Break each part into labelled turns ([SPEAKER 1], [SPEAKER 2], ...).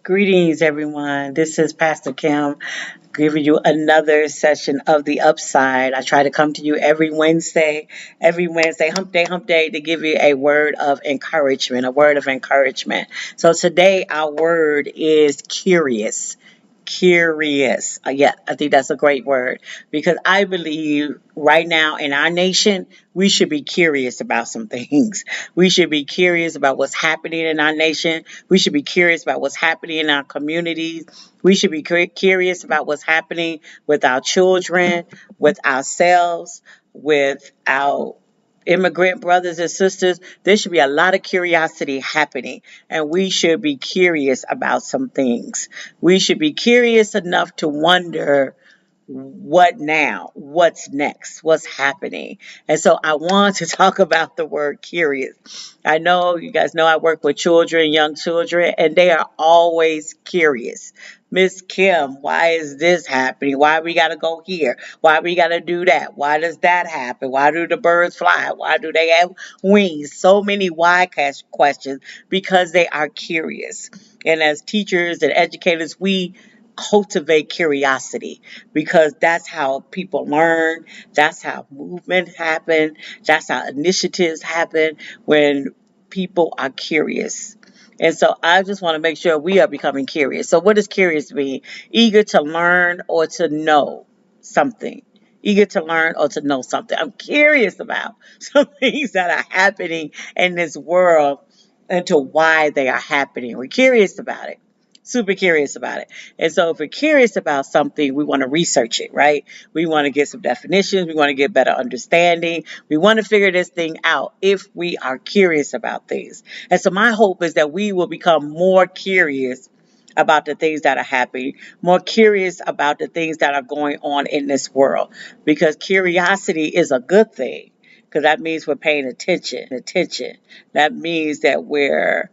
[SPEAKER 1] Greetings, everyone. This is Pastor Kim giving you another session of The Upside. I try to come to you every Wednesday, hump day, to give you a word of encouragement, a word of encouragement. So today, our word is curious. Curious. Yeah, I think that's a great word because I believe right now in our nation, we should be curious about some things. We should be curious about what's happening in our nation. We should be curious about what's happening in our communities. We should be curious about what's happening with our children, with ourselves, with our immigrant brothers and sisters. There should be a lot of curiosity happening, and we should be curious about some things. We should be curious enough to wonder what now? What's next? What's happening? And so I want to talk about the word curious. I know you guys know I work with children, young children, and they are always curious. Miss Kim, why is this happening? Why we got to go here? Why we got to do that? Why does that happen? Why do the birds fly? Why do they have wings? So many why questions because they are curious. And as teachers and educators, we cultivate curiosity because that's how people learn, that's how movement happen, that's how initiatives happen when people are curious. And so I just want to make sure we are becoming curious. So what does curious mean? Eager to learn or to know something. Eager to learn or to know something. I'm curious about some things that are happening in this world and to why they are happening. We're curious about it. Super curious about it. And so if we're curious about something, we want to research it, right? We want to get some definitions. We want to get better understanding. We want to figure this thing out if we are curious about things. And so my hope is that we will become more curious about the things that are happening, more curious about the things that are going on in this world, because curiosity is a good thing, because that means we're paying attention. That means that we're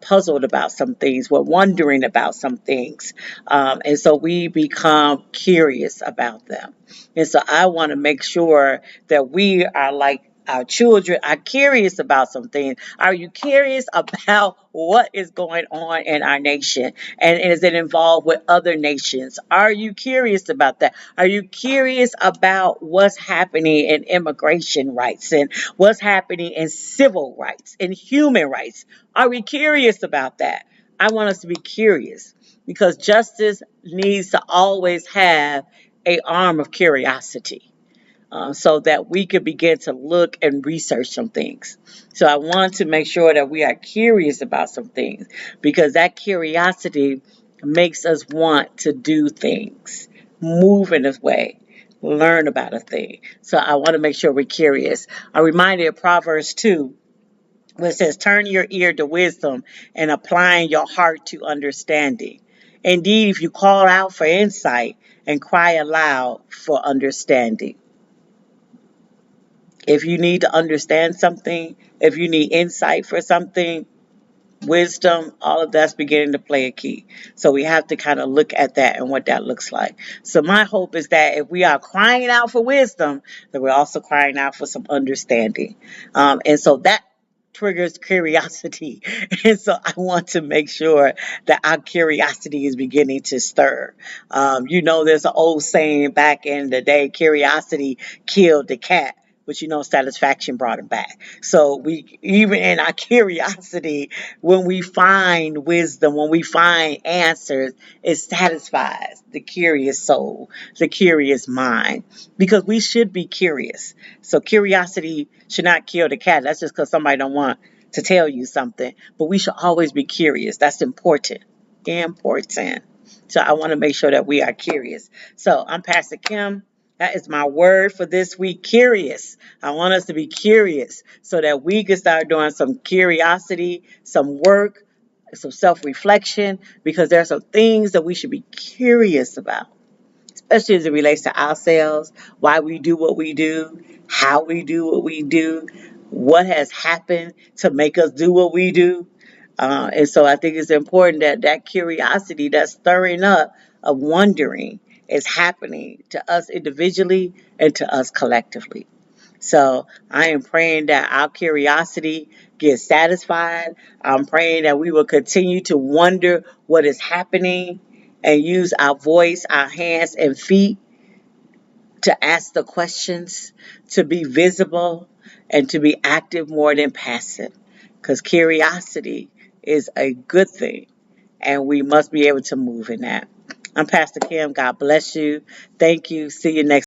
[SPEAKER 1] puzzled about some things. We're wondering about some things. And so we become curious about them. And so I want to make sure that we are like our children are curious about some things. Are you curious about what is going on in our nation? And is it involved with other nations? Are you curious about that? Are you curious about what's happening in immigration rights and what's happening in civil rights and human rights? Are we curious about that? I want us to be curious because justice needs to always have a arm of curiosity, so that we could begin to look and research some things. So I want to make sure that we are curious about some things because that curiosity makes us want to do things, move in a way, learn about a thing. So I want to make sure we're curious. I'm reminded of Proverbs 2, where it says, turn your ear to wisdom and applying your heart to understanding. Indeed, if you call out for insight and cry aloud for understanding. If you need to understand something, if you need insight for something, wisdom, all of that's beginning to play a key. So we have to kind of look at that and what that looks like. So my hope is that if we are crying out for wisdom, that we're also crying out for some understanding. And so that triggers curiosity. And so I want to make sure that our curiosity is beginning to stir. There's an old saying back in the day, curiosity killed the cat. But satisfaction brought him back. So we, even in our curiosity, when we find wisdom, when we find answers, it satisfies the curious soul, the curious mind, because we should be curious. So curiosity should not kill the cat. That's just because somebody don't want to tell you something. But we should always be curious. That's important. Important. So I want to make sure that we are curious. So I'm Pastor Kim. That is my word for this week, curious. I want us to be curious so that we can start doing some curiosity, some work, some self-reflection, because there are some things that we should be curious about, especially as it relates to ourselves, why we do what we do, how we do what we do, what has happened to make us do what we do. And so I think it's important that that curiosity, that stirring up of wondering, is happening to us individually and to us collectively. So I am praying that our curiosity get satisfied. I'm praying that we will continue to wonder what is happening and use our voice, our hands, and feet to ask the questions, to be visible, and to be active more than passive. Because curiosity is a good thing, and we must be able to move in that. I'm Pastor Kim. God bless you. Thank you. See you next